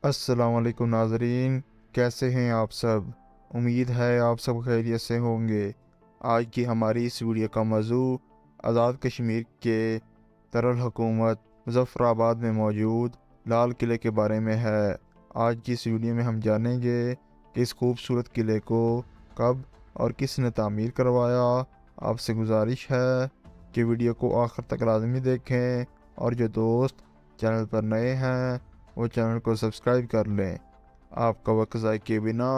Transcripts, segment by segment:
अस्सलाम वालेकुम नाज़रीन, कैसे हैं आप सब। उम्मीद है आप सब खैरियत से होंगे। आज की हमारी इस वीडियो का मौजू आज़ाद कश्मीर के दारुल-हुकूमत मुज़फ़्फ़राबाद में मौजूद लाल किले के बारे में है। आज की इस वीडियो में हम जानेंगे कि इस खूबसूरत किले को कब और किसने तामीर करवाया। आपसे गुजारिश है कि वीडियो को आखिर तक लाज़मी देखें और जो दोस्त चैनल पर नए हैं वो चैनल को सब्सक्राइब कर लें। आपका वक्त ज़ाय के बिना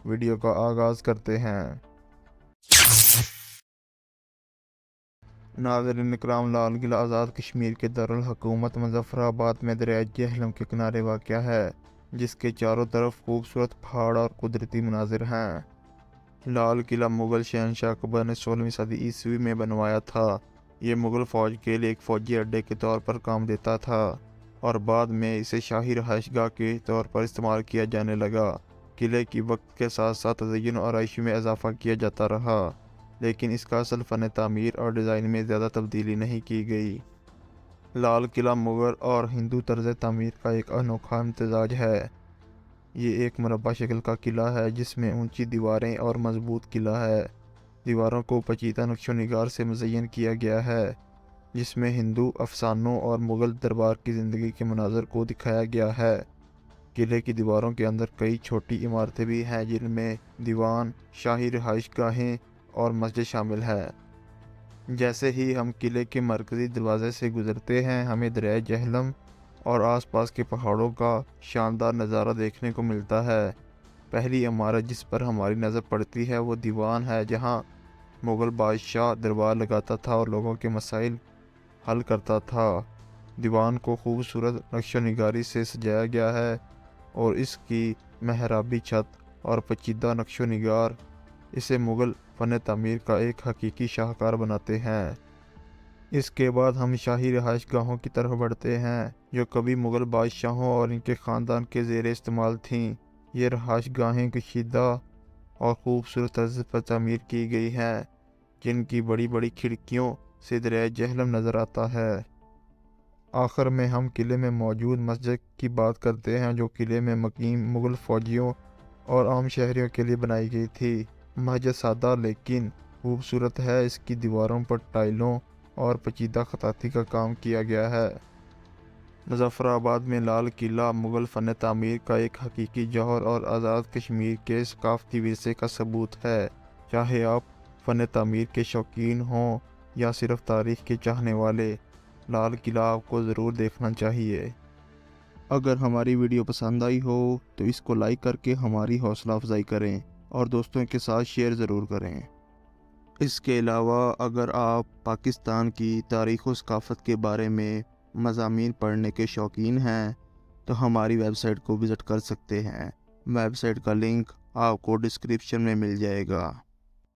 वीडियो का आगाज़ करते हैं। नाज़रीन इकराम, लाल किला आज़ाद कश्मीर के दारुल हुकूमत मुज़फ़्फ़राबाद में दरिया जेहलम के किनारे वाक़या है, जिसके चारों तरफ खूबसूरत पहाड़ और कुदरती मनाजिर हैं। लाल किला मुग़ल शहंशाह अकबर ने 16वीं सदी ईस्वी में बनवाया था। ये मुग़ल फ़ौज के लिए एक फ़ौजी अड्डे के तौर पर काम देता था और बाद में इसे शाही रहायशगाह के तौर पर इस्तेमाल किया जाने लगा। किले की वक्त के साथ साथ तज़य्युन और आराइशी में इजाफ़ा किया जाता रहा, लेकिन इसका असल फ़न तामीर और डिज़ाइन में ज़्यादा तब्दीली नहीं की गई। लाल किला मुग़ल और हिंदू तर्ज़ तामीर का एक अनोखा इम्तिज़ाज है। ये एक मुरब्बा शक्ल का किला है जिसमें ऊंची दीवारें और मजबूत किला है। दीवारों को पेचीदा नक्शो निगार से मुज़य्यन किया गया है, जिसमें हिंदू अफसानों और मुग़ल दरबार की ज़िंदगी के मनाज़र को दिखाया गया है। किले की दीवारों के अंदर कई छोटी इमारतें भी हैं, जिनमें दीवान, शाही रिहाइशगाहें और मस्जिद शामिल है। जैसे ही हम किले के मरकज़ी दरवाज़े से गुज़रते हैं, हमें दरिया जेहलम और आसपास के पहाड़ों का शानदार नज़ारा देखने को मिलता है। पहली इमारत जिस पर हमारी नज़र पड़ती है वो दीवान है, जहाँ मुग़ल बादशाह दरबार लगाता था और लोगों के मसाइल हल करता था। दीवान को खूबसूरत नक्शो निगारी से सजाया गया है और इसकी मेहराबी छत और पेचीदा नक्शो निगार इसे मुग़ल फ़न तामीर का एक हकीकी शाहकार बनाते हैं। इसके बाद हम शाही रिहाइशगाहों की तरफ बढ़ते हैं, जो कभी मुग़ल बादशाहों और इनके ख़ानदान के ज़ेर इस्तेमाल थीं। ये रिहाइशगाहें कशीदा और ख़ूबसूरत तर्ज पर तामीर की गई हैं, जिनकी बड़ी बड़ी खिड़कियों से दरिया जेहलम नज़र आता है। आखिर में हम किले में मौजूद मस्जिद की बात करते हैं, जो किले में मुकीम मुग़ल फ़ौजियों और आम शहरियों के लिए बनाई गई थी। मस्जिद सादा लेकिन खूबसूरत है। इसकी दीवारों पर टाइलों और पेचीदा खताती का काम किया गया है। मुज़फ़्फ़राबाद में लाल किला मुग़ल फ़न तामीर का एक हकीकी जौहर और आज़ाद कश्मीर के सकाफ़ती विरसे का सबूत है। चाहे आप फ़न तामीर के शौकीन हों या सिर्फ़ तारीख़ के चाहने वाले, लाल किला आपको ज़रूर देखना चाहिए। अगर हमारी वीडियो पसंद आई हो तो इसको लाइक करके हमारी हौसला अफजाई करें और दोस्तों के साथ शेयर ज़रूर करें। इसके अलावा अगर आप पाकिस्तान की तारीख़ व सकाफ़त के बारे में मज़ामीन पढ़ने के शौकीन हैं तो हमारी वेबसाइट को विज़िट कर सकते हैं। वेबसाइट का लिंक आपको डिस्क्रिप्शन में मिल जाएगा।